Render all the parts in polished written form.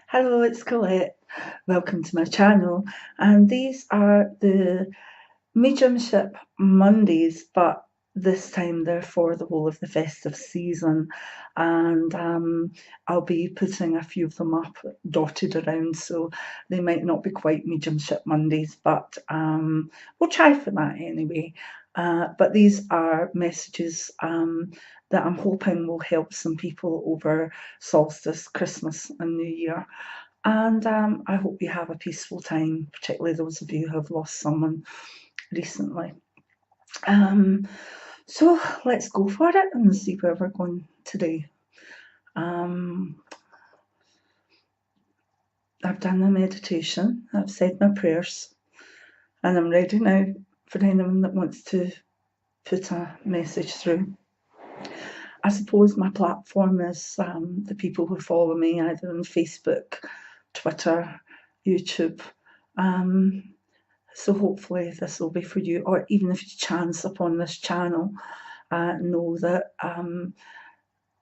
Hello, it's Colette. Welcome to my channel. And these are the Mediumship Mondays, but this time they're for the whole of the festive season. And I'll be putting a few of them up dotted around, so they might not be quite Mediumship Mondays, but we'll try for that anyway. But these are messages that I'm hoping will help some people over solstice, Christmas, and New Year. And I hope you have a peaceful time, particularly those of you who have lost someone recently. So let's go for it and see where we're going today. I've done my meditation, I've said my prayers, and I'm ready now for anyone that wants to put a message through. I suppose my platform is the people who follow me either on Facebook, Twitter, YouTube. So hopefully this will be for you, or even if you chance upon this channel, know that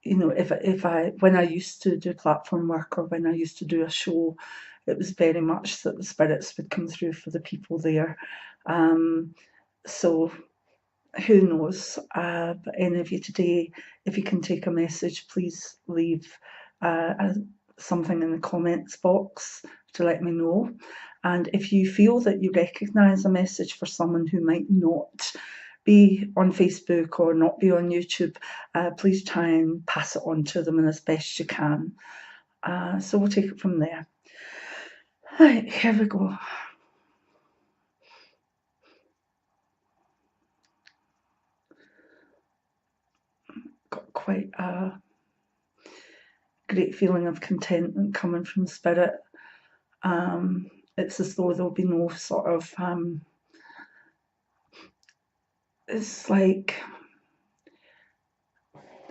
if I when I used to do platform work, or when I used to do a show, it was very much that the spirits would come through for the people there. So who knows? But any of you today, if you can take a message, please leave something in the comments box to let me know. And if you feel that you recognise a message for someone who might not be on Facebook or not be on YouTube, please try and pass it on to them as best you can. So we'll take it from there. Right, here we go. Got quite a great feeling of contentment coming from Spirit. It's as though there'll be no sort of it's like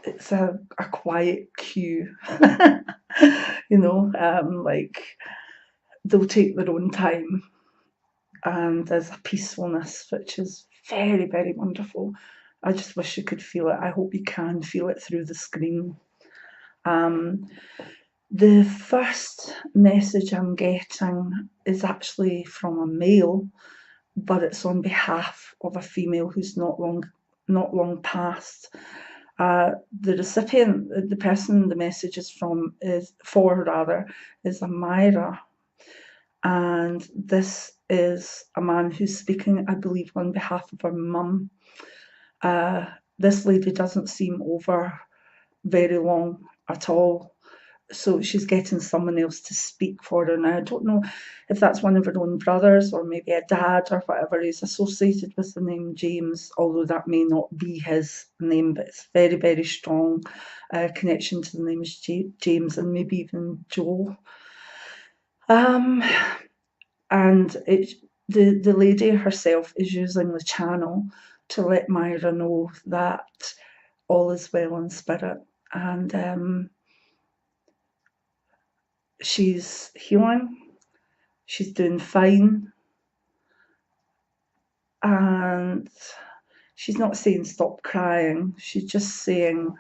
it's a quiet queue. Like they'll take their own time, and there's a peacefulness which is very, very wonderful. I just wish you could feel it. I hope you can feel it through the screen. The first message I'm getting is actually from a male, but it's on behalf of a female who's not long past. The recipient, the person the message is for, is a Myra, and this is a man who's speaking, I believe, on behalf of her mum. This lady doesn't seem over very long at all, so she's getting someone else to speak for her. Now, I don't know if that's one of her own brothers or maybe a dad or whatever is associated with the name James, although that may not be his name, but it's very, very strong connection to the name James, and maybe even Joe. And the lady herself is using the channel to let Myra know that all is well in spirit, and she's healing, she's doing fine, and she's not saying stop crying, she's just saying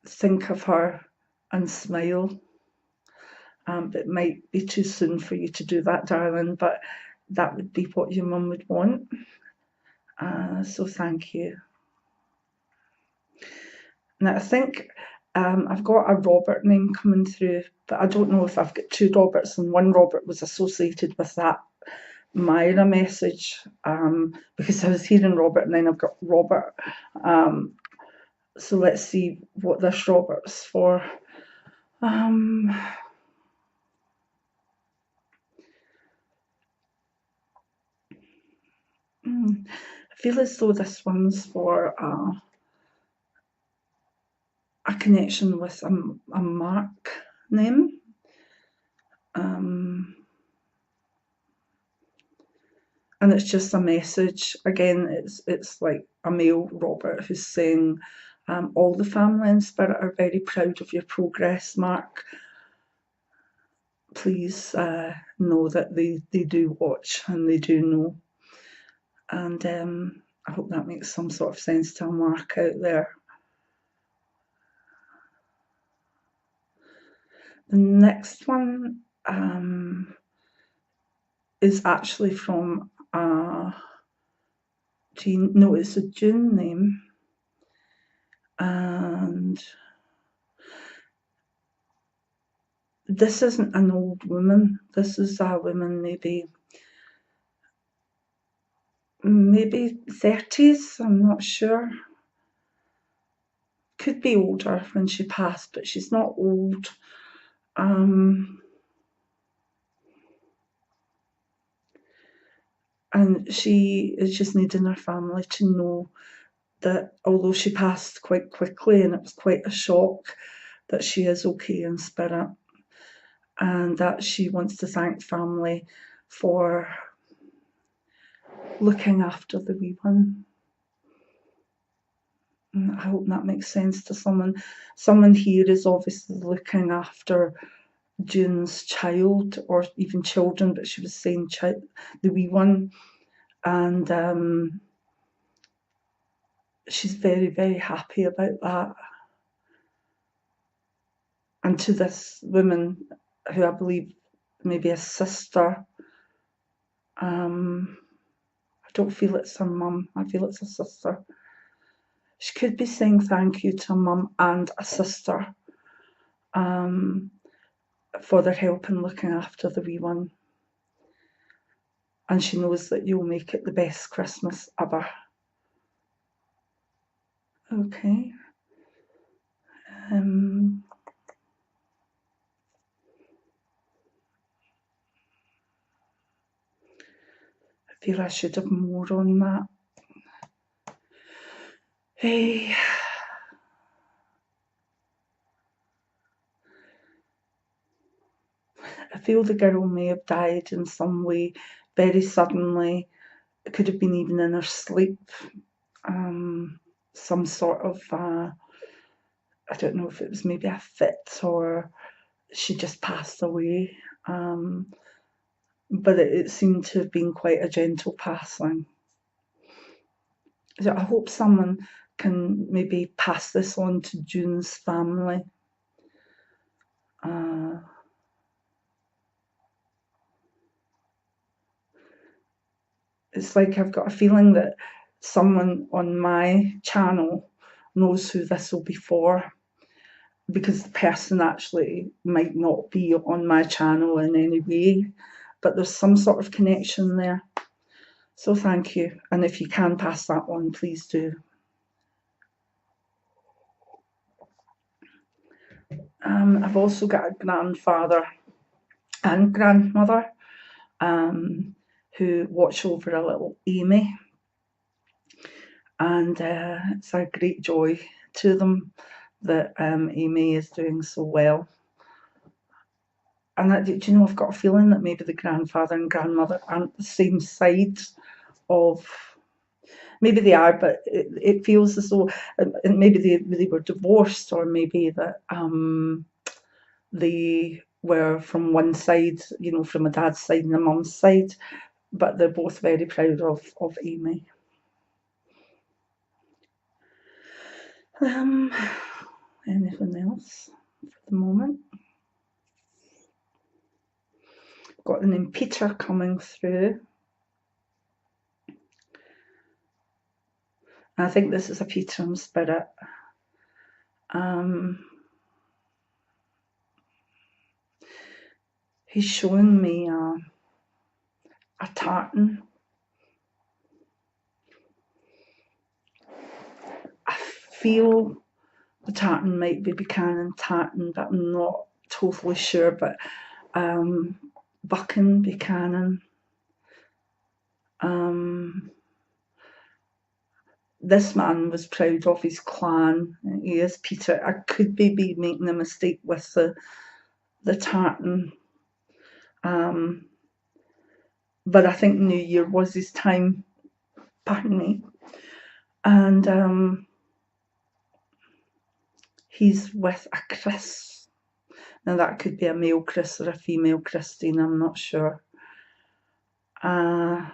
think of her and smile. It might be too soon for you to do that, darling, but that would be what your mum would want. So thank you. Now I think I've got a Robert name coming through, but I don't know if I've got two Roberts, and one Robert was associated with that Myra message, because I was hearing Robert and then I've got Robert. So let's see what this Robert's for. I feel as though this one's for a connection with a Mark name. And it's just a message. Again, it's like a male Robert who's saying, all the family in spirit are very proud of your progress, Mark. Please know that they do watch and they do know. And I hope that makes some sort of sense to Mark out there. The next one is actually from Jean. No, it's a June name, and this isn't an old woman. This is a woman maybe 30s. I'm not sure. Could be older when she passed, but she's not old. And she is just needing her family to know that although she passed quite quickly and it was quite a shock, that she is okay in spirit, and that she wants to thank family for looking after the wee one. I hope that makes sense to someone. Someone here is obviously looking after June's child, or even children, but she was saying the wee one, and she's very, very happy about that. And to this woman, who I believe maybe a sister, I don't feel it's her mum, I feel it's a sister. She could be saying thank you to a mum and a sister for their help in looking after the wee one. And she knows that you'll make it the best Christmas ever. Okay. I feel I should have more on that. Hey. I feel the girl may have died in some way very suddenly. It could have been even in her sleep. Some sort of, I don't know if it was maybe a fit or she just passed away. But it seemed to have been quite a gentle passing. So I hope someone can maybe pass this on to June's family. It's like I've got a feeling that someone on my channel knows who this will be for, because the person actually might not be on my channel in any way, but there's some sort of connection there. So thank you, and if you can pass that on, please do. I've also got a grandfather and grandmother who watch over a little Amy, and it's a great joy to them that Amy is doing so well. And do you know, I've got a feeling that maybe the grandfather and grandmother aren't the same side of, maybe they are, but it feels as though maybe they were divorced, or maybe that they were from one side, you know, from a dad's side and a mum's side, but they're both very proud of Amy. Anything else for the moment? Got the name Peter coming through. I think this is a Peter in spirit. He's showing me a tartan. I feel the tartan might be Buchanan tartan, but I'm not totally sure. But Buchan, Buchanan. This man was proud of his clan. He is Peter. I could be making a mistake with the tartan. But I think New Year was his time, pardon me. And he's with a Chris. Now that could be a male Chris or a female Christine, I'm not sure. I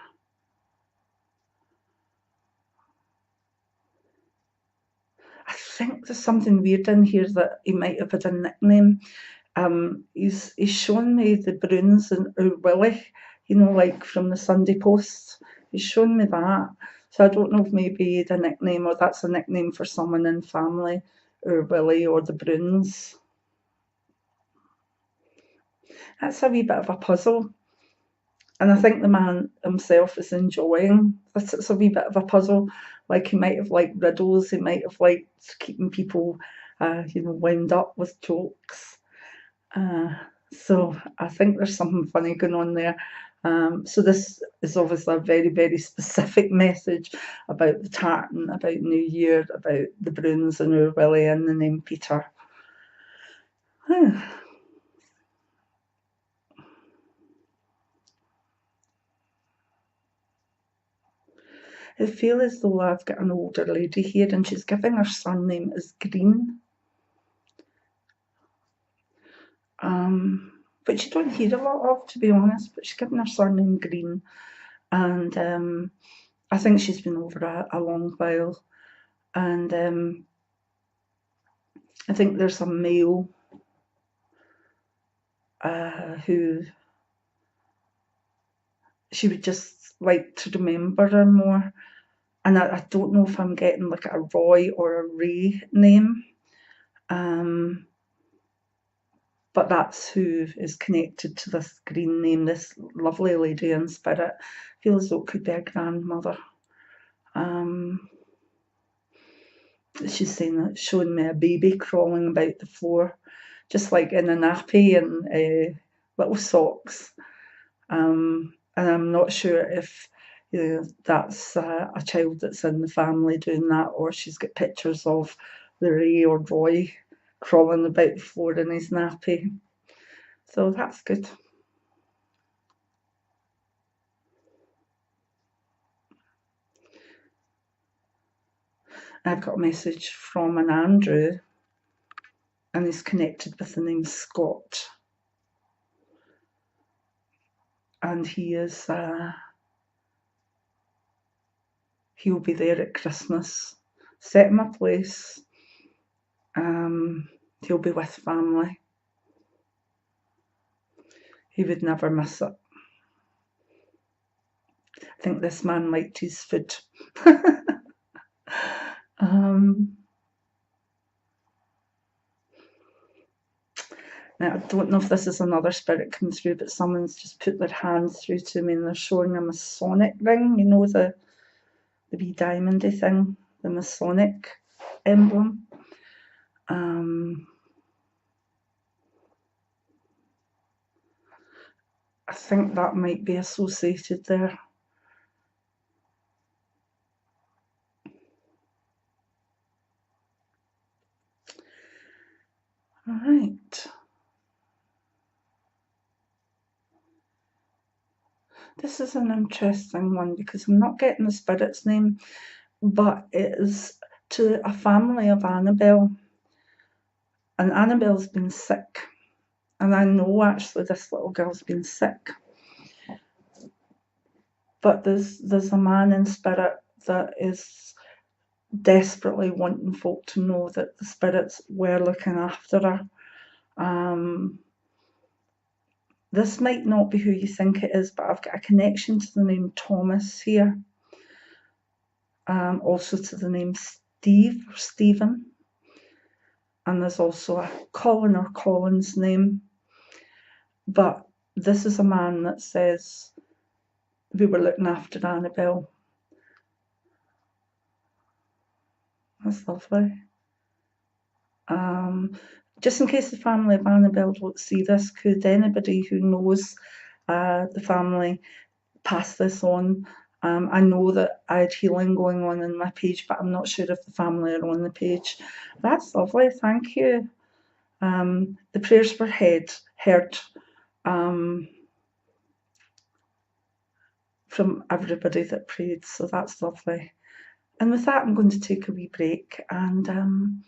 think there's something weird in here, that he might have had a nickname. He's shown me the Bruins and Willie, you know, like from the Sunday Post. He's shown me that. So I don't know if maybe the nickname, or that's a nickname for someone in family, or Willie or the Bruins. That's a wee bit of a puzzle. And I think the man himself is enjoying this. It's a wee bit of a puzzle. Like, he might have liked riddles, he might have liked keeping people, wound up with jokes. So I think there's something funny going on there. So this is obviously a very, very specific message about the tartan, about New Year, about the Bruins and our Willie and the name Peter. I feel as though I've got an older lady here and she's giving her surname as Green. Which you don't hear a lot of, to be honest, but she's given her surname Green. And I think she's been over a long while. And I think there's a male who she would just like to remember her more. And I don't know if I'm getting like a Roy or a Ray name. But that's who is connected to this Green name, this lovely lady in spirit. I feel as though it could be a grandmother. She's saying that, showing me a baby crawling about the floor, just like in a nappy and little socks. And I'm not sure if that's a child that's in the family doing that, or she's got pictures of the Ray or Roy crawling about the floor in his nappy. So that's good. I've got a message from an Andrew, and he's connected with the name Scott. And he is, he'll be there at Christmas. Set him a place. He'll be with family. He would never miss it. I think this man liked his food. Now, I don't know if this is another spirit coming through, but someone's just put their hands through to me and they're showing a Masonic ring, you know, the wee diamondy thing, the Masonic emblem. I think that might be associated there. All right. This is an interesting one because I'm not getting the spirit's name, but it is to a family of Annabelle. And Annabelle's been sick. And I know actually this little girl's been sick. But there's a man in spirit that is desperately wanting folk to know that the spirits were looking after her. This might not be who you think it is, but I've got a connection to the name Thomas here. Also to the name Steve or Stephen. And there's also a Colin or Colin's name. But this is a man that says we were looking after Annabelle. That's lovely. Just in case the family of Annabelle don't see this, could anybody who knows the family pass this on? I know that I had healing going on in my page, but I'm not sure if the family are on the page. That's lovely, thank you. The prayers were heard from everybody that prayed, so that's lovely. And with that, I'm going to take a wee break, and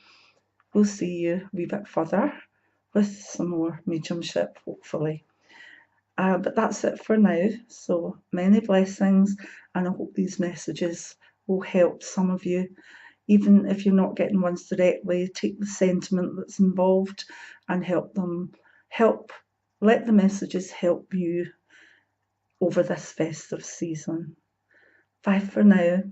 we'll see you a wee bit further with some more mediumship, hopefully. But that's it for now. So many blessings, and I hope these messages will help some of you. Even if you're not getting ones directly, take the sentiment that's involved and help them let the messages help you over this festive season. Bye for now.